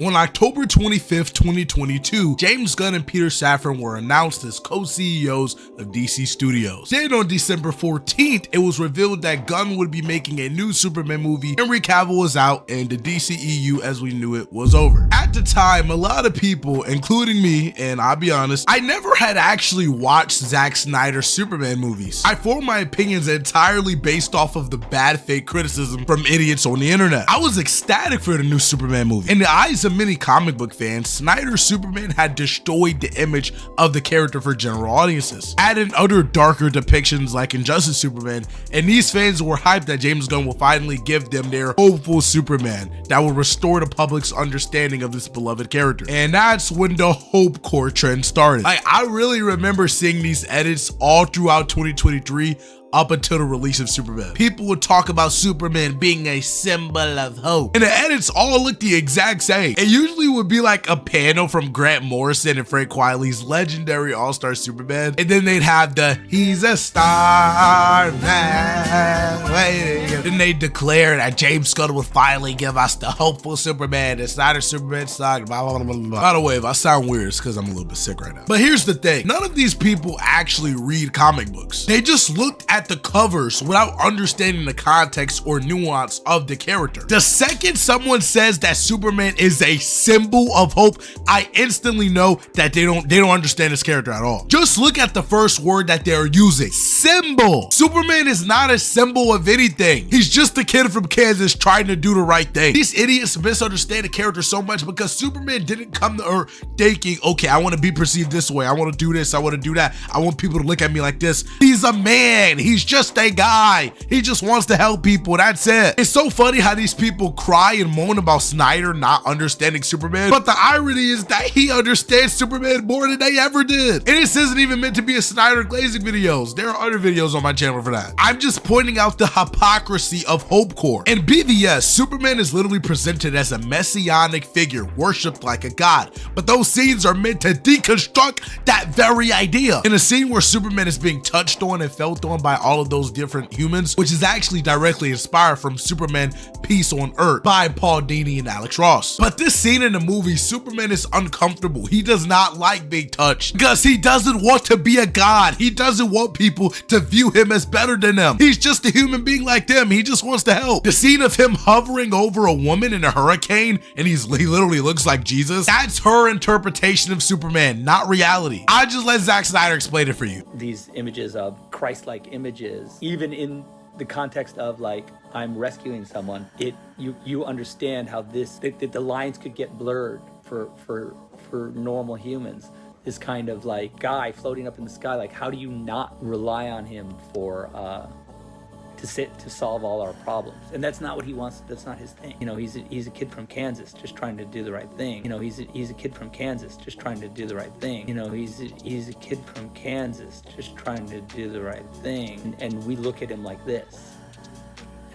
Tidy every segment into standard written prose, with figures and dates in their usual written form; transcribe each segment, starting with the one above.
On October 25th, 2022, James Gunn and Peter Safran were announced as co-CEOs of DC Studios. Then on December 14th, it was revealed that Gunn would be making a new Superman movie, Henry Cavill was out, and the DCEU as we knew it was over. At the time, a lot of people, including me, and I'll be honest, I never had actually watched Zack Snyder's Superman movies. I formed my opinions entirely based off of the bad fake criticism from idiots on the internet. I was ecstatic for the new Superman movie. In the eyes of many comic book fans, Snyder's Superman had destroyed the image of the character for general audiences, adding other darker depictions like Injustice Superman, and these fans were hyped that James Gunn will finally give them their hopeful Superman that will restore the public's understanding of this beloved character. And that's when the Hopecore trend started. Like, I really remember seeing these edits all throughout 2023 up until the release of Superman. People would talk about Superman being a symbol of hope, and the edits all look the exact same. It usually would be like a panel from Grant Morrison and Frank Quitely's legendary All-Star Superman, and then they'd have the "He's a star man waiting." Then they declare that James Gunn would finally give us the hopeful Superman. It's not a Superman song. Blah, blah, blah, blah. By the way, if I sound weird, it's because I'm a little bit sick right now. But here's the thing: none of these people actually read comic books. They just looked at the covers without understanding the context or nuance of the character. The second someone says that Superman is a symbol of hope, I instantly know that they don't understand this character at all. Just look at the first word that they're using: symbol. Superman is not a symbol of anything. He's just a kid from Kansas trying to do the right thing. These idiots misunderstand the character so much because Superman didn't come to Earth thinking, okay, I want to be perceived this way, I want to do this, I want to do that, I want people to look at me like this. He's a man. He's just a guy. He just wants to help people. That's it. It's so funny how these people cry and moan about Snyder not understanding Superman, but the irony is that he understands Superman more than they ever did. And this isn't even meant to be a Snyder glazing videos. There are other videos on my channel for that. I'm just pointing out the hypocrisy of Hopecore. In BVS, Superman is literally presented as a messianic figure, worshipped like a god, but those scenes are meant to deconstruct that very idea. In a scene where Superman is being touched on and felt on by all of those different humans, which is actually directly inspired from Superman Peace on Earth by Paul Dini and Alex Ross. But this scene in the movie, Superman is uncomfortable. He does not like being touched because he doesn't want to be a god. He doesn't want people to view him as better than them. He's just a human being like them. He just wants to help. The scene of him hovering over a woman in a hurricane and he literally looks like Jesus, that's her interpretation of Superman, not reality. I just let Zack Snyder explain it for you. These images of Christ-like images, even in the context of like I'm rescuing someone, you understand how the lines could get blurred for normal humans. This kind of like guy floating up in the sky, like how do you not rely on him for to solve all our problems? And that's not what he wants. That's not his thing. You know, he's a kid from Kansas just trying to do the right thing. You know, he's a kid from Kansas just trying to do the right thing. You know, he's a kid from Kansas just trying to do the right thing. And we look at him like this.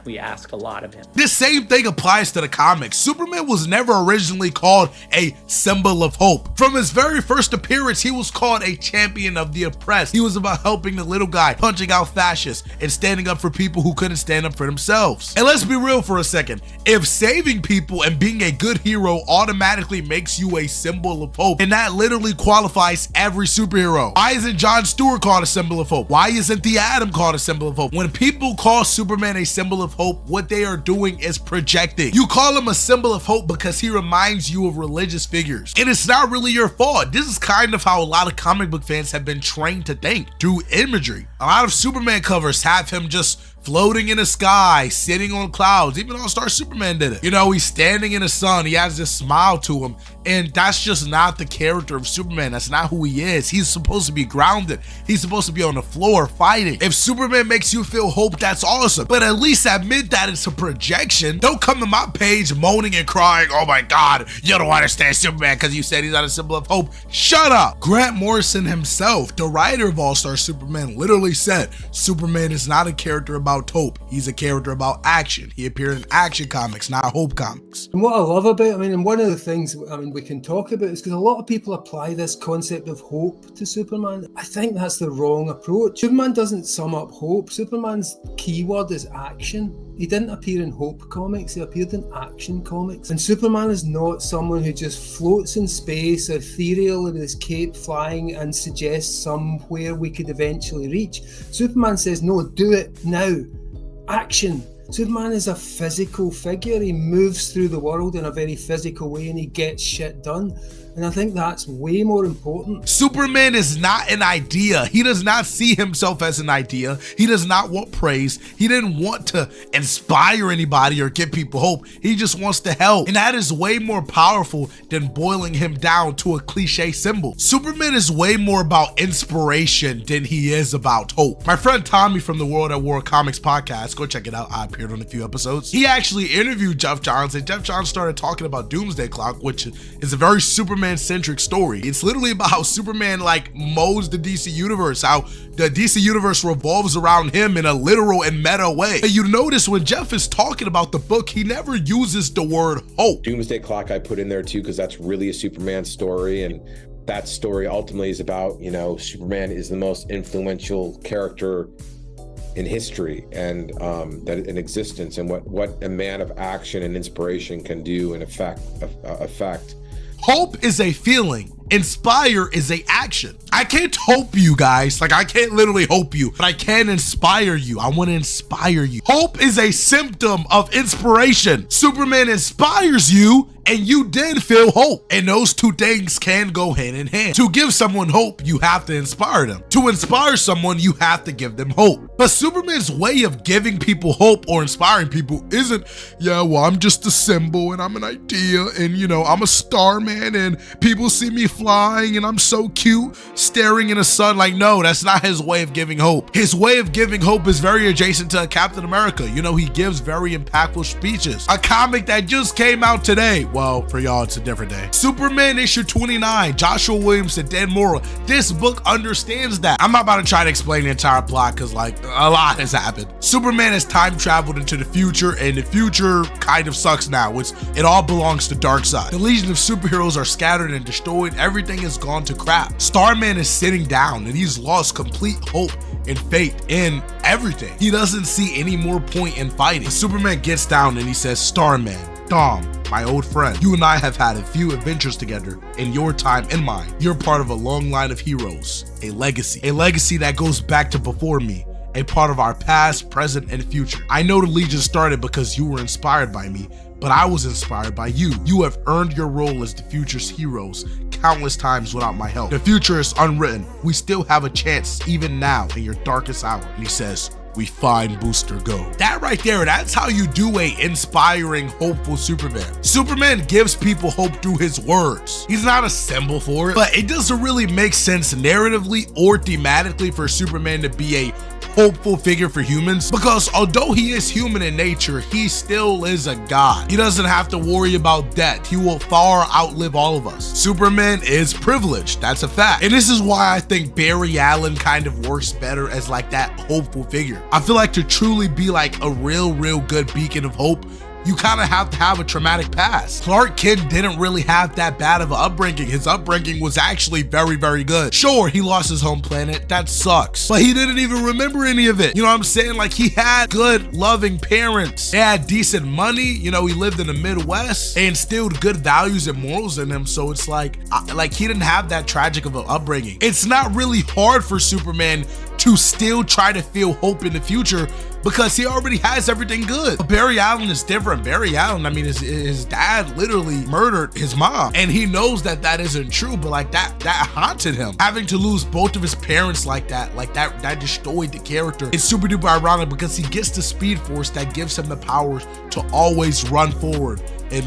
We ask a lot of him. This same thing applies to the comics. Superman was never originally called a symbol of hope. From his very first appearance, he was called a champion of the oppressed. He was about helping the little guy, punching out fascists, and standing up for people who couldn't stand up for themselves. And let's be real for a second. If saving people and being a good hero automatically makes you a symbol of hope, and that literally qualifies every superhero, why isn't Jon Stewart called a symbol of hope? Why isn't the Atom called a symbol of hope? When people call Superman a symbol of hope, what they are doing is projecting. You call him a symbol of hope because he reminds you of religious figures, and it's not really your fault. This is kind of how a lot of comic book fans have been trained to think, through imagery. A lot of Superman covers have him just floating in the sky, sitting on clouds. Even All-Star Superman did it. You know, he's standing in the sun, he has this smile to him, and that's just not the character of Superman. That's not who he is. He's supposed to be grounded. He's supposed to be on the floor fighting. If Superman makes you feel hope, that's awesome, but at least admit that it's a projection. Don't come to my page moaning and crying, oh my god, you don't understand Superman because you said he's not a symbol of hope. Shut up. Grant Morrison himself, the writer of All-Star Superman, literally said Superman is not a character about about hope. He's a character about action. He appeared in Action Comics, not Hope Comics. And what I love about, and one of the things, we can talk about is because a lot of people apply this concept of hope to Superman. I think that's the wrong approach. Superman doesn't sum up hope. Superman's keyword is action. He didn't appear in Hope Comics, he appeared in Action Comics. And Superman is not someone who just floats in space, ethereal with his cape flying and suggests somewhere we could eventually reach. Superman says, no, do it now. Action. Superman is a physical figure. He moves through the world in a very physical way and he gets shit done. And I think that's way more important. Superman is not an idea. He does not see himself as an idea. He does not want praise. He didn't want to inspire anybody or give people hope. He just wants to help. And that is way more powerful than boiling him down to a cliche symbol. Superman is way more about inspiration than he is about hope. My friend Tommy from the Worldatwarcomics podcast, go check it out. I appeared on a few episodes. He actually interviewed Jeff Johns, and Jeff Johns started talking about Doomsday Clock, which is a very Superman-centric story. It's literally about how Superman mows the DC universe, how the DC universe revolves around him in a literal and meta way. And you notice when Jeff is talking about the book, he never uses the word hope. Doomsday Clock I put in there too because that's really a Superman story, and that story ultimately is about, Superman is the most influential character in history and that in existence, and what a man of action and inspiration can do and affect. Hope is a feeling. Inspire is a action. I can't hope you guys, I can't literally hope you, but I can inspire you. I want to inspire you. Hope is a symptom of inspiration. Superman inspires you and you then feel hope. And those two things can go hand in hand. To give someone hope, you have to inspire them. To inspire someone, you have to give them hope. But Superman's way of giving people hope or inspiring people isn't, I'm just a symbol and I'm an idea and, I'm a star man and people see me flying and I'm so cute staring in the sun. No, that's not his way of giving hope. His way of giving hope is very adjacent to Captain America. He gives very impactful speeches. A comic that just came out today. Well, for y'all, it's a different day. Superman issue 29, Joshua Williams and Dan Mora. This book understands that. I'm not about to try to explain the entire plot because a lot has happened. Superman has time traveled into the future and the future kind of sucks now. It all belongs to Darkseid. The Legion of Superheroes are scattered and destroyed. Everything has gone to crap. Starman is sitting down and he's lost complete hope and faith in everything. He doesn't see any more point in fighting. Superman gets down and he says, Starman, Dom, my old friend, you and I have had a few adventures together in your time and mine. You're part of a long line of heroes, a legacy that goes back to before me, a part of our past, present, and future. I know the Legion started because you were inspired by me, but I was inspired by you. You have earned your role as the future's heroes countless times without my help. The future is unwritten. We still have a chance even now in your darkest hour. And he says, we find Booster Gold. That right there, that's how you do a inspiring, hopeful Superman. Superman gives people hope through his words. He's not a symbol for it, but it doesn't really make sense narratively or thematically for Superman to be a hopeful figure for humans, because although he is human in nature, he still is a god. He doesn't have to worry about death. He will far outlive all of us. Superman is privileged. That's a fact. And this is why I think Barry Allen kind of works better as that hopeful figure. I feel like to truly be a real good beacon of hope, you kind of have to have a traumatic past. Clark Kent didn't really have that bad of an upbringing. His upbringing was actually very good. Sure, he lost his home planet. That sucks. But he didn't even remember any of it. You know what I'm saying? He had good, loving parents. They had decent money. He lived in the Midwest. They instilled good values and morals in him. So it's like he didn't have that tragic of an upbringing. It's not really hard for Superman to still try to feel hope in the future because he already has everything good. But Barry Allen is different. Barry Allen, his dad literally murdered his mom, and he knows that isn't true, but that haunted him. Having to lose both of his parents that destroyed the character. It's super duper ironic because he gets the Speed Force that gives him the powers to always run forward and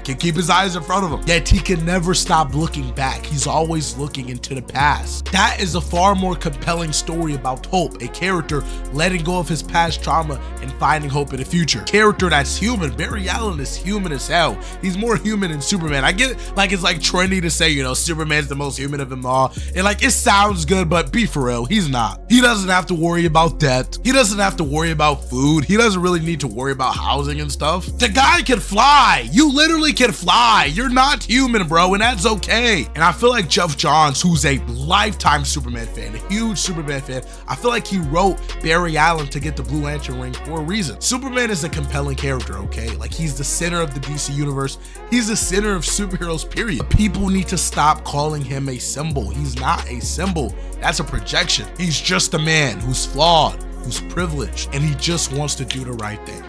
can keep his eyes in front of him. Yet he can never stop looking back. He's always looking into the past. That is a far more compelling story about hope, a character letting go of his past trauma and finding hope in the future. Character that's human. Barry Allen is human as hell. He's more human than Superman. I get it, like it's like trendy to say, Superman's the most human of them all. And like it sounds good, but be for real, he's not. He doesn't have to worry about debt. He doesn't have to worry about food. He doesn't really need to worry about housing and stuff. The guy can fly. You literally can fly. You're not human, bro, and that's okay. And I feel like Geoff Johns, who's a lifetime Superman fan, a huge Superman fan, I feel like he wrote Barry Allen to get the Blue Lantern ring for a reason. Superman is a compelling character, okay? Like he's the center of the DC universe. He's the center of superheroes, period. People need to stop calling him a symbol. He's not a symbol. That's a projection. He's just a man who's flawed, who's privileged, and he just wants to do the right thing.